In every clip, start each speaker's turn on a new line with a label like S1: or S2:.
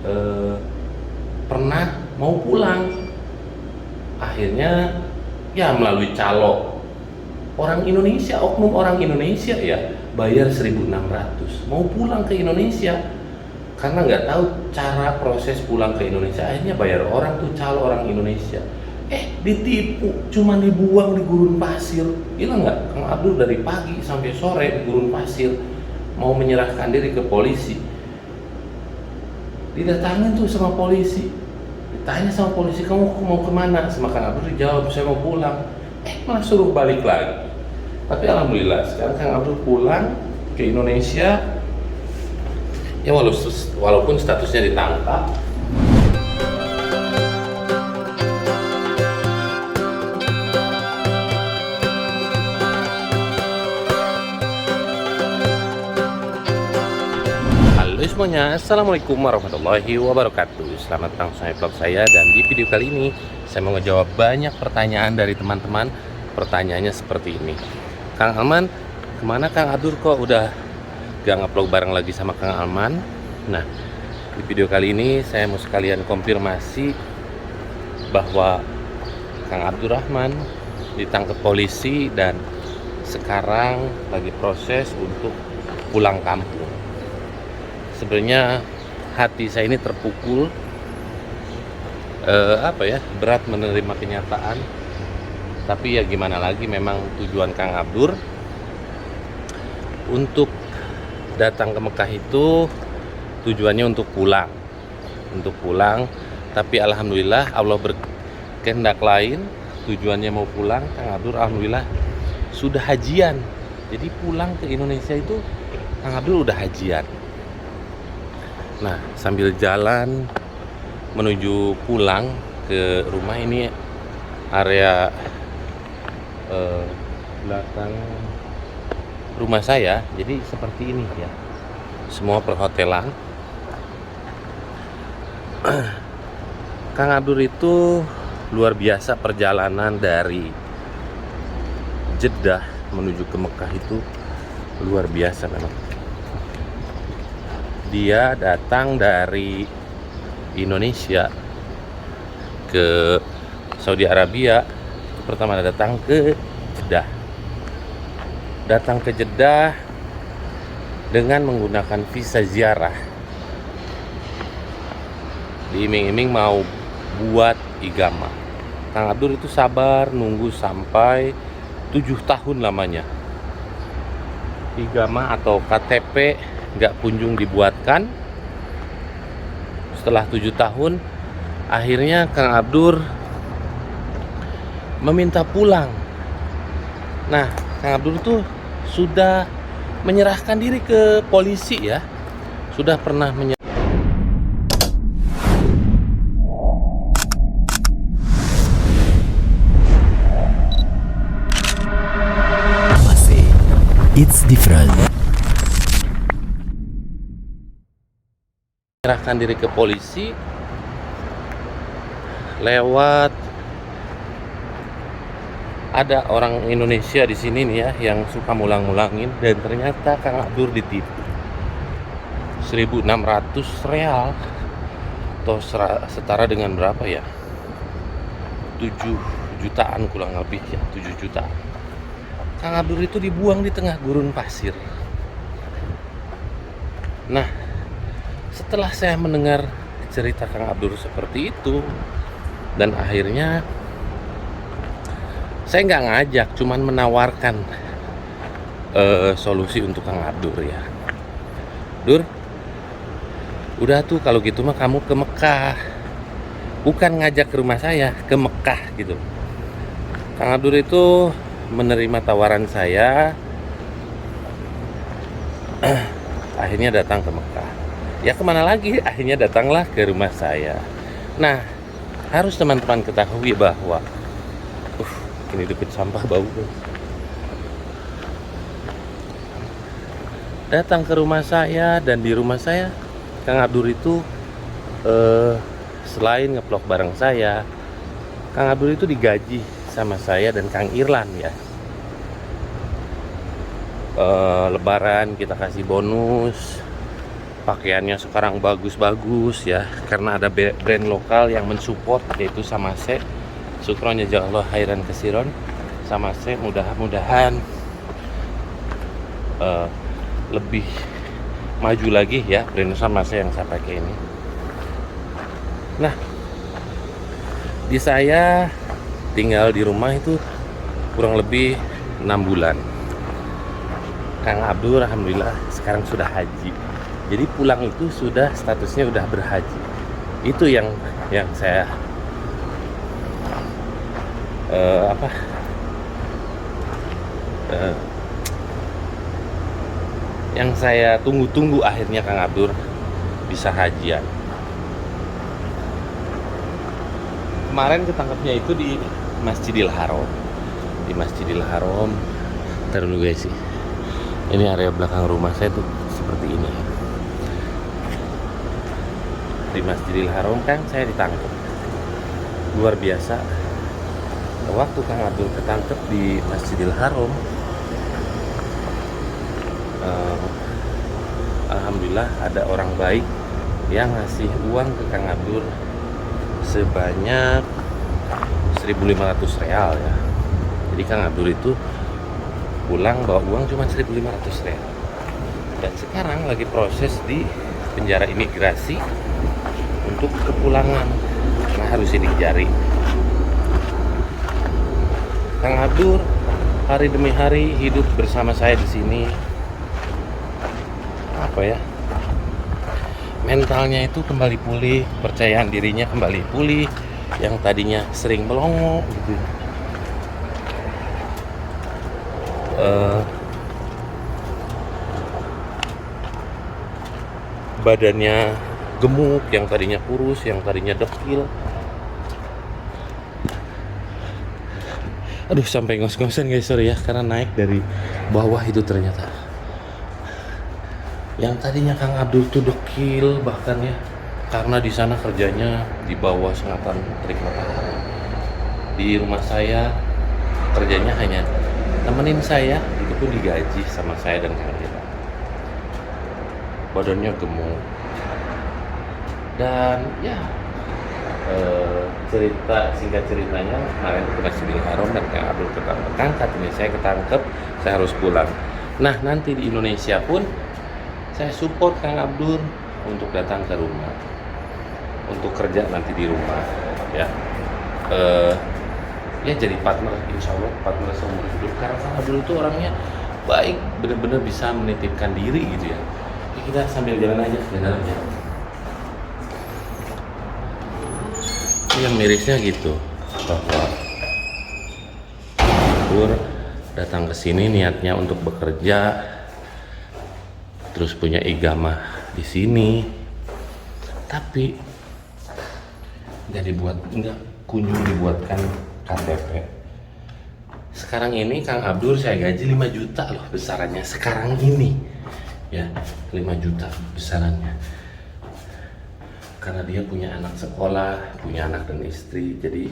S1: eh, pernah mau pulang. Akhirnya ya melalui calo orang Indonesia, oknum orang Indonesia ya, bayar 1.600 mau pulang ke Indonesia. Karena nggak tahu cara proses pulang ke Indonesia, akhirnya bayar orang tuh, calo orang Indonesia. Ditipu, cuma dibuang di gurun pasir. Gila nggak? Kang Abdul dari pagi sampai sore di gurun pasir, mau menyerahkan diri ke polisi. Didatangin tuh sama polisi, ditanya sama polisi, kamu mau kemana? Sama Kang Abdul dijawab, saya mau pulang. Malah suruh balik lagi. Tapi alhamdulillah sekarang Kang Abdul pulang ke Indonesia, ya walaupun statusnya ditangkap. Halo semuanya, assalamualaikum warahmatullahi wabarakatuh. Selamat datang di vlog saya, dan di video kali ini saya mau ngejawab banyak pertanyaan dari teman-teman. Pertanyaannya seperti ini, Kang Alman, kemana Kang Abdul kok udah gak nge-vlog bareng lagi sama Kang Alman? Nah, di video kali ini saya mau sekalian konfirmasi bahwa Kang Abdurrahman ditangkap polisi dan sekarang lagi proses untuk pulang kampung. Sebenarnya hati saya ini terpukul, berat menerima kenyataan. Tapi ya gimana lagi, memang tujuan Kang Abdur untuk datang ke Mekah itu tujuannya untuk pulang. Tapi alhamdulillah Allah berkehendak lain, tujuannya mau pulang. Kang Abdur alhamdulillah sudah hajian. Jadi pulang ke Indonesia itu Kang Abdur udah hajian. Nah, sambil jalan menuju pulang ke rumah, ini area belakang rumah saya. Jadi seperti ini ya, semua perhotelan. Kang Abdur itu luar biasa, perjalanan dari Jeddah menuju ke Mekah itu luar biasa memang. Dia datang dari Indonesia ke Saudi Arabia. Pertama datang ke Jeddah. Datang ke Jeddah dengan menggunakan visa ziarah. Diiming-iming mau buat igama. Kang Abdur itu sabar nunggu sampai 7 tahun lamanya. Igama atau KTP nggak kunjung dibuatkan. Setelah 7 tahun, akhirnya Kang Abdur meminta pulang. Nah, Kang Abdur tuh sudah menyerahkan diri ke polisi ya. Sudah pernah
S2: It's different.
S1: menyerahkan diri ke polisi lewat, ada orang Indonesia di sini nih ya yang suka mulang-mulangin, dan ternyata Kang Abdur ditipu 1.600 real atau setara dengan berapa ya, 7 jutaan kurang lebih ya, 7 juta. Kang Abdur itu dibuang di tengah gurun pasir. Nah, setelah saya mendengar cerita Kang Abdur seperti itu, dan akhirnya saya nggak ngajak, cuman menawarkan solusi untuk Kang Abdur ya. Dur, udah tuh kalau gitu mah kamu ke Mekah, bukan ngajak ke rumah saya, ke Mekah gitu. Kang Abdur itu menerima tawaran saya, akhirnya datang ke Mekah. Ya kemana lagi, akhirnya datanglah ke rumah saya. Nah, harus teman-teman ketahui bahwa ini deket sampah bau. Datang ke rumah saya, dan di rumah saya Kang Abdur itu selain nge-vlog bareng saya, Kang Abdur itu digaji sama saya dan Kang Irlan ya. Lebaran kita kasih bonus Pakaiannya sekarang bagus-bagus ya, karena ada brand lokal yang mensupport, yaitu Samase. Syukron jazakallah khairan kasiron. Samase, mudah-mudahan lebih maju lagi ya brand Samase yang saya pakai ini. Nah, di saya tinggal di rumah itu kurang lebih 6 bulan. Kang Abdur alhamdulillah sekarang sudah haji. Jadi pulang itu sudah statusnya udah berhaji. Itu yang saya yang saya tunggu-tunggu, akhirnya Kang Abdur bisa hajian. Kemarin ketangkepnya itu di Masjidil Haram. Di Masjidil Haram. Ntar dulu guys sih. Ini area belakang rumah saya tuh seperti ini. Di Masjidil Haram kan saya ditangkap. Luar biasa. Waktu Kang Abdul ketangkep di Masjidil Haram, alhamdulillah ada orang baik yang ngasih uang ke Kang Abdul sebanyak 1.500 real ya. Jadi Kang Abdul itu pulang bawa uang cuma 1.500 real. Dan sekarang lagi proses di penjara imigrasi untuk kepulangan, karena harus sidik jari. Kang Abdur hari demi hari hidup bersama saya di sini. Apa ya? Mentalnya itu kembali pulih, kepercayaan dirinya kembali pulih, yang tadinya sering melongo gitu. Badannya gemuk, yang tadinya kurus, yang tadinya dekil. Aduh, sampai ngos-ngosan guys, sorry ya, karena naik dari bawah itu ternyata. Yang tadinya Kang Abdul tuh dekil bahkan ya, karena di sana kerjanya di bawah sengatan terik matahari. Di rumah saya kerjanya hanya nemenin saya, itu pun digaji sama saya dan Kang Dira. Badannya gemuk. Dan ya, singkat ceritanya kemarin ke Masjidil Haram dan Kang Abdul ketangkep. Ini saya ketangkep, saya harus pulang. Nah, nanti di Indonesia pun saya support Kang Abdul untuk datang ke rumah, untuk kerja nanti di rumah ya. Ya jadi partner, insya Allah partner seumur hidup, karena Kang Abdul itu orangnya baik, benar-benar bisa menitipkan diri gitu ya. Kita sambil jalan aja ke dalamnya. Yang mirisnya gitu, bahwa Abdur datang ke sini niatnya untuk bekerja, terus punya igamah di sini, tapi nggak kunjung dibuatkan KTP. Sekarang ini Kang Abdur saya gaji 5 juta loh besarannya sekarang ini ya, 5 juta besarannya. Karena dia punya anak sekolah, punya anak dan istri. Jadi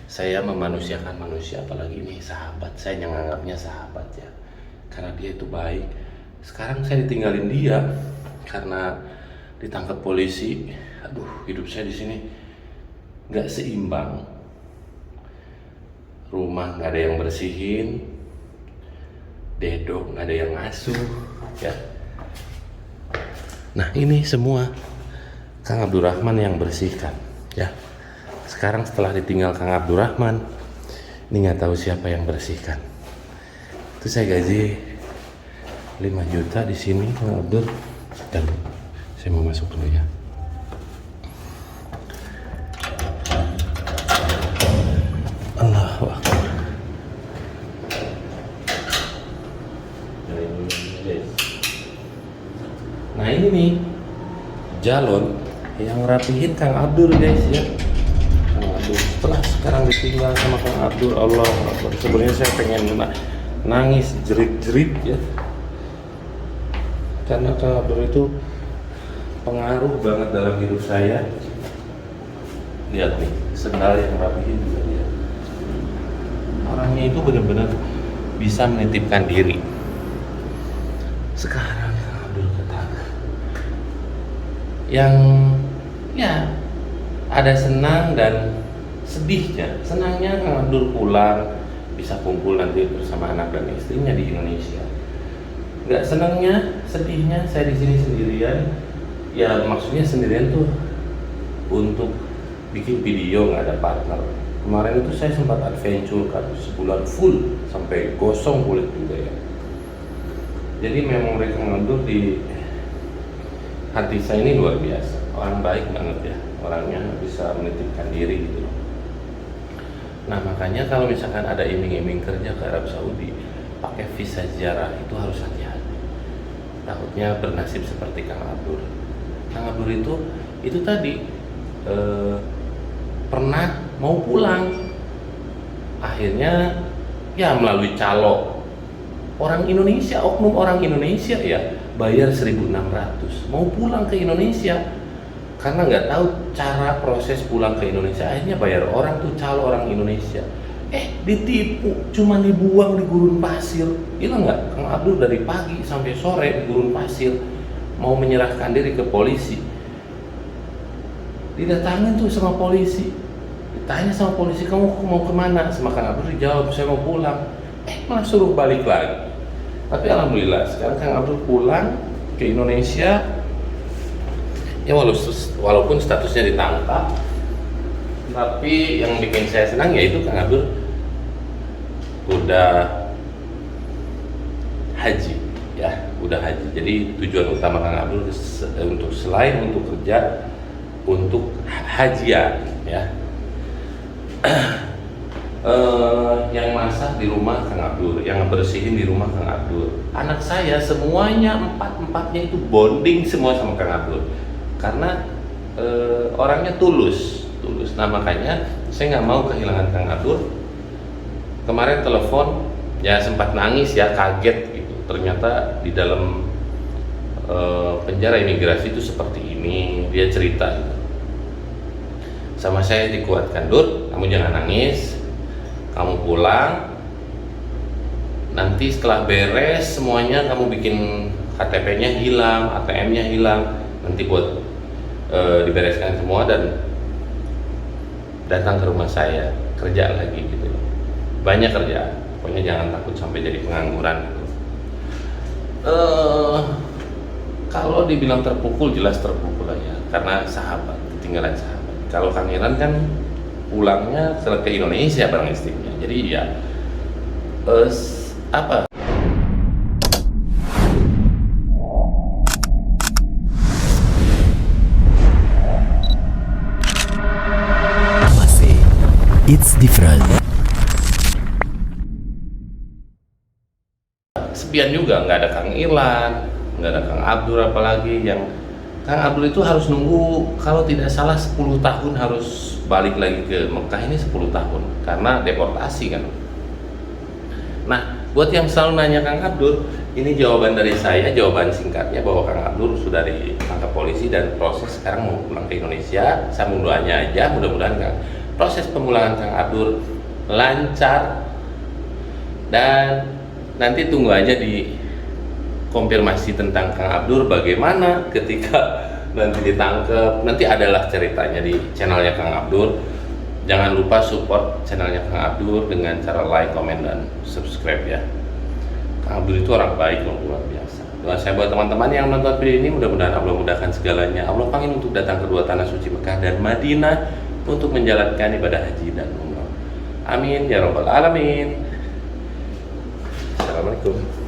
S1: saya memanusiakan manusia, apalagi ini sahabat. Saya yang menganggapnya sahabat ya, karena dia itu baik. Sekarang saya ditinggalin dia karena ditangkap polisi. Aduh, hidup saya di sini nggak seimbang. Rumah nggak ada yang bersihin, dedok nggak ada yang ngasuh ya. Nah, ini semua Kang Abdurrahman yang bersihkan ya. Sekarang setelah ditinggal Kang Abdurrahman, ini nggak tahu siapa yang bersihkan. Itu saya gaji 5 juta di sini Kang Abdur. Dan saya mau masuk dulu ya. Allahu Akbar. Nah, ini nih jalon yang rapihin Kang Abdur guys ya. Kang Abdur setelah sekarang ditinggal sama Kang Abdur, Allah Akbar. Sebenarnya saya pengen nangis jerit-jerit ya, karena Kang Abdur itu pengaruh banget dalam hidup saya. Lihat nih, sendal yang rapihin juga dia. Orangnya itu benar-benar bisa menitipkan diri. Sekarang Kang Abdur ketangkep. yang ya ada senang dan sedihnya. Senangnya Kang Abdul pulang bisa kumpul nanti bersama anak dan istrinya di Indonesia. Nggak senangnya, sedihnya saya di sini sendirian. Ya maksudnya sendirian tuh untuk bikin video nggak ada partner. Kemarin itu saya sempat adventure kan sebulan full sampai gosong kulit juga ya. Jadi memori Kang Abdul di hati saya ini luar biasa. Orang baik banget ya, orangnya bisa menitipkan diri gitu loh. Nah makanya kalau misalkan ada iming-iming kerja ke Arab Saudi pakai visa ziarah itu harus hati-hati. Takutnya bernasib seperti Kang Abdul. Kang Abdul itu tadi pernah mau pulang, akhirnya ya melalui calo orang Indonesia, oknum orang Indonesia ya, bayar 1.600 mau pulang ke Indonesia karena nggak tahu cara proses pulang ke Indonesia, akhirnya bayar orang tuh calo orang Indonesia, ditipu, cuma dibuang di gurun pasir. Gila nggak? Kang Abdul dari pagi sampai sore di gurun pasir mau menyerahkan diri ke polisi, didatangin tuh sama polisi, ditanya sama polisi, kamu mau kemana? Sama Kang Abdul dijawab, saya mau pulang. Malah suruh balik lagi. Tapi alhamdulillah sekarang Kang Abdul pulang ke Indonesia ya, walaupun statusnya ditangkap, tapi yang bikin saya senang yaitu Kang Abdul udah haji ya, udah haji. Jadi tujuan utama Kang Abdul untuk selain untuk kerja, untuk hajian ya. Yang masak di rumah Kang Abdul, yang bersihin di rumah Kang Abdul. Anak saya semuanya empatnya itu bonding semua sama Kang Abdul karena orangnya tulus. Nah makanya saya nggak mau kehilangan Kang Abdul. Kemarin telepon ya sempat nangis ya, kaget gitu. Ternyata di dalam penjara imigrasi itu seperti ini, dia cerita gitu. Sama saya dikuatkan, Dur, kamu jangan nangis, kamu pulang, nanti setelah beres semuanya kamu bikin KTP-nya hilang, ATM-nya hilang, nanti buat dibereskan semua dan datang ke rumah saya kerja lagi gitu. Banyak kerjaan, pokoknya jangan takut sampai jadi pengangguran gitu. Kalau dibilang terpukul, jelas terpukul aja karena sahabat, ketinggalan sahabat. Kalau Kang Iran kan pulangnya ke Indonesia bareng istrinya, jadi ya apa?
S2: Masih, it's different.
S1: Sepian juga, nggak ada Kang Ilan, nggak ada Kang Abdul, apalagi yang Kang Abdul itu harus nunggu, kalau tidak salah 10 tahun harus balik lagi ke Mekah, ini 10 tahun karena deportasi kan. Nah buat yang selalu nanya Kang Abdul, ini jawaban dari saya, jawaban singkatnya bahwa Kang Abdul sudah ditangkap polisi dan proses sekarang mau pulang ke Indonesia. Saya doanya aja, mudah-mudahan proses pemulangan Kang Abdul lancar dan nanti tunggu aja di konfirmasi tentang Kang Abdul bagaimana ketika nanti ditangkap. Nanti adalah ceritanya di channelnya Kang Abdul. Jangan lupa support channelnya Kang Abdul dengan cara like, comment, dan subscribe ya. Kang Abdul itu orang baik, luar biasa. Doa saya buat teman-teman yang nonton video ini, mudah-mudahan Allah mudahkan segalanya. Allah panggil untuk datang ke dua tanah suci Mekah dan Madinah untuk menjalankan ibadah haji dan umrah. Amin ya rabbal alamin. Assalamualaikum.